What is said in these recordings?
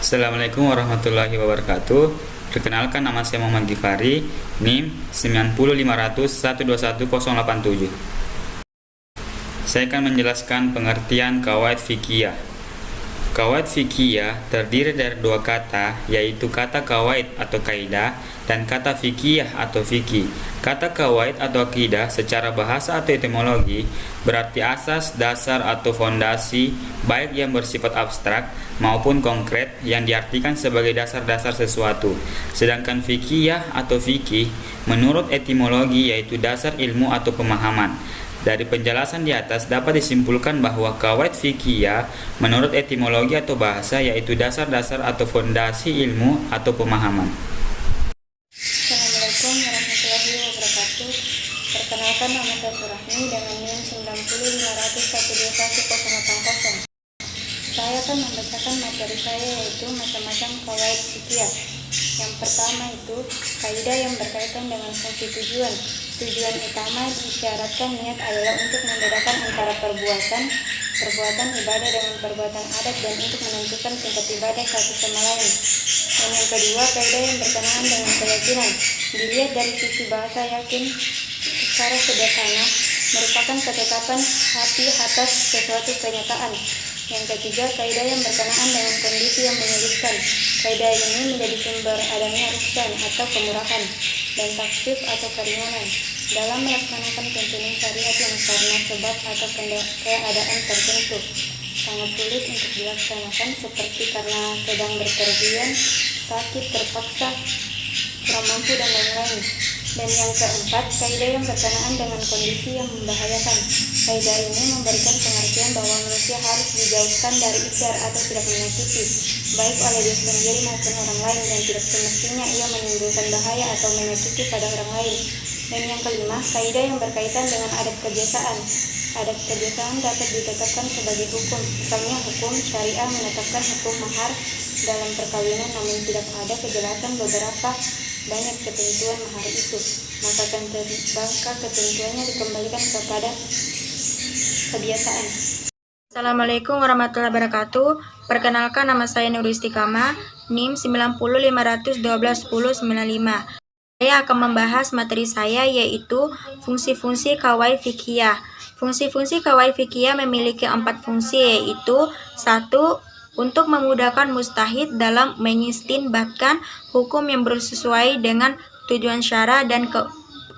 Assalamualaikum warahmatullahi wabarakatuh. Perkenalkan, nama saya Muhammad Gifari, NIM 90500121087. Saya akan menjelaskan pengertian qawaid fiqhiyah. Qawaid fiqhiyah terdiri dari dua kata, yaitu kata qawaid atau kaidah dan kata fiqhiyah atau fikih. Kata qawaid atau kaidah secara bahasa atau etimologi berarti asas, dasar atau fondasi, baik yang bersifat abstrak maupun konkret yang diartikan sebagai dasar-dasar sesuatu. Sedangkan fiqhiyah atau fikih menurut etimologi yaitu dasar ilmu atau pemahaman. Dari penjelasan di atas dapat disimpulkan bahwa qawaid fiqhiyah menurut etimologi atau bahasa yaitu dasar-dasar atau fondasi ilmu atau pemahaman. Assalamualaikum warahmatullahi wabarakatuh. Perkenalkan, nama saya Surahmi dengan NIM 90500121080. Saya akan membacakan materi saya yaitu macam-macam qawaid fiqhiyah. Yang pertama itu kaidah yang berkaitan dengan fungsi tujuan. Tujuan utama diisyaratkan niat adalah untuk membedakan antara perbuatan ibadah dengan perbuatan adat dan untuk menentukan tingkat ibadah satu sama lain. Dan yang kedua, kaidah yang berkenaan dengan keyakinan. Dilihat dari sisi bahasa, yakin secara sederhana merupakan ketetapan hati atas sesuatu kenyataan. Yang ketiga, kaidah yang berkenaan dengan kondisi yang menyulitkan. Kaidah ini menjadi sumber adanya ruksan atau kemurahan dan taksif atau keringanan dalam melaksanakan tuntunan syariat yang karena sebab atau keadaan tertentu sangat sulit untuk dilaksanakan, seperti karena sedang berpergian, sakit, terpaksa, kurang mampu, dan lain-lain. Dan yang keempat, kaidah yang berkenaan dengan kondisi yang membahayakan. Kaidah ini memberikan pengertian bahwa manusia harus dijauhkan dari idzar atau tidak menyakiti, baik oleh diri sendiri maupun orang lain, dan tidak semestinya ia menimbulkan bahaya atau menyakiti pada orang lain. Dan yang kelima, kaidah yang berkaitan dengan adat kebiasaan. Adat kebiasaan dapat ditetapkan sebagai hukum. Misalnya, hukum syariah menetapkan hukum mahar dalam perkawinan, namun tidak ada kejelasan beberapa banyak ketentuan mahar itu, maka ketentuannya dikembalikan kepada kebiasaan. Assalamualaikum warahmatullahi wabarakatuh. Perkenalkan, nama saya Nur Istiqamah, NIM 90500121095. Saya akan membahas materi saya yaitu fungsi-fungsi qawaid fiqhiyah. Fungsi-fungsi qawaid fiqhiyah memiliki 4 fungsi, yaitu 1. Untuk memudahkan mujtahid dalam mengistinbatkan hukum yang sesuai dengan tujuan syara dan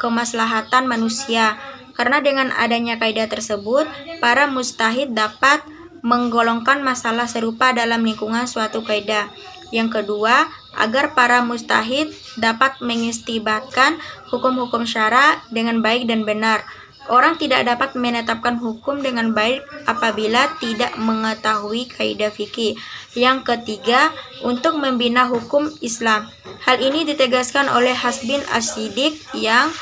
kemaslahatan manusia. Karena dengan adanya kaidah tersebut, para mujtahid dapat menggolongkan masalah serupa dalam lingkungan suatu kaidah. Yang kedua, agar para mujtahid dapat mengistinbatkan hukum-hukum syara dengan baik dan benar. Orang tidak dapat menetapkan hukum dengan baik apabila tidak mengetahui kaidah fikih. Yang ketiga, untuk membina hukum Islam. Hal ini ditegaskan oleh Hasbin As-Siddiq yang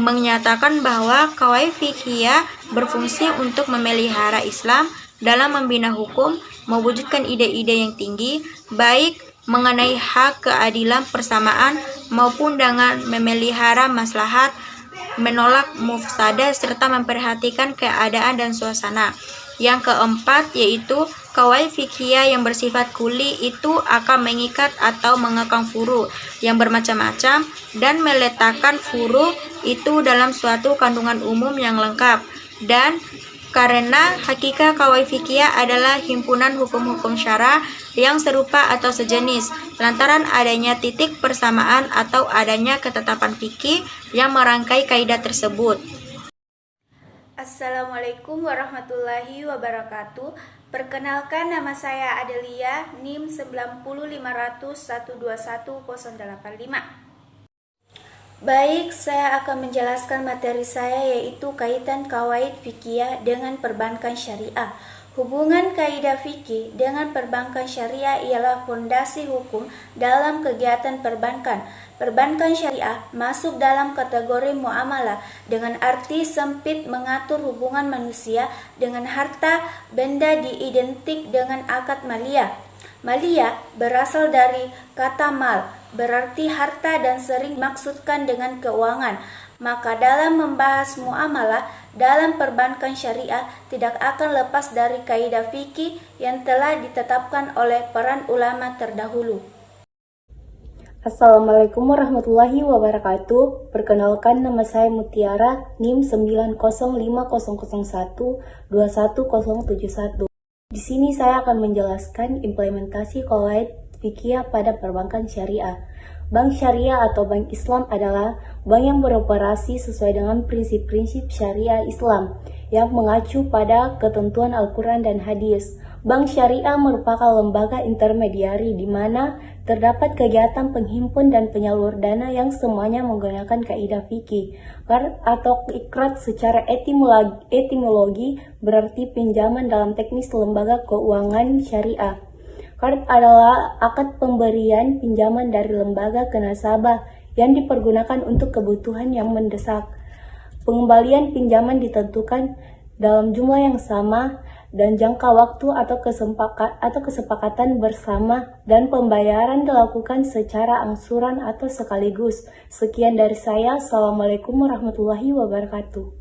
menyatakan bahwa qawaid fiqhiyah berfungsi untuk memelihara Islam dalam membina hukum, mewujudkan ide-ide yang tinggi, baik mengenai hak keadilan persamaan maupun dengan memelihara maslahat, menolak mufsadah, serta memperhatikan keadaan dan suasana. Yang keempat yaitu qawaid fiqhiyah yang bersifat kuli itu akan mengikat atau mengekang furu yang bermacam-macam dan meletakkan furu itu dalam suatu kandungan umum yang lengkap. Dan karena hakikat qawaid fiqhiyah adalah himpunan hukum-hukum syara yang serupa atau sejenis, lantaran adanya titik persamaan atau adanya ketetapan fikih yang merangkai kaidah tersebut. Assalamualaikum warahmatullahi wabarakatuh. Perkenalkan, nama saya Adelia, NIM 90500121085. Baik, saya akan menjelaskan materi saya yaitu kaitan qawaid fiqhiyah dengan perbankan syariah. Hubungan kaidah fikih dengan perbankan syariah ialah fondasi hukum dalam kegiatan perbankan. Perbankan syariah masuk dalam kategori muamalah dengan arti sempit mengatur hubungan manusia dengan harta benda diidentik dengan akad maliyah. Maliyah berasal dari kata mal, berarti harta dan sering dimaksudkan dengan keuangan. Maka dalam membahas muamalah dalam perbankan syariah tidak akan lepas dari kaidah fikih yang telah ditetapkan oleh para ulama terdahulu. Assalamualaikum warahmatullahi wabarakatuh. Perkenalkan, nama saya Mutiara, NIM 90501210071. Di sini saya akan menjelaskan implementasi qawaid fikih pada perbankan syariah. Bank syariah atau bank Islam adalah bank yang beroperasi sesuai dengan prinsip-prinsip syariah Islam yang mengacu pada ketentuan Al-Quran dan Hadis. Bank syariah merupakan lembaga intermediari di mana terdapat kegiatan penghimpun dan penyalur dana yang semuanya menggunakan kaidah fikih. Qard atau iqrad secara etimologi berarti pinjaman dalam teknis lembaga keuangan syariah. Qard adalah akad pemberian pinjaman dari lembaga ke nasabah yang dipergunakan untuk kebutuhan yang mendesak. Pengembalian pinjaman ditentukan dalam jumlah yang sama dan jangka waktu atau kesepakatan bersama, dan pembayaran dilakukan secara angsuran atau sekaligus. Sekian dari saya. Assalamualaikum warahmatullahi wabarakatuh.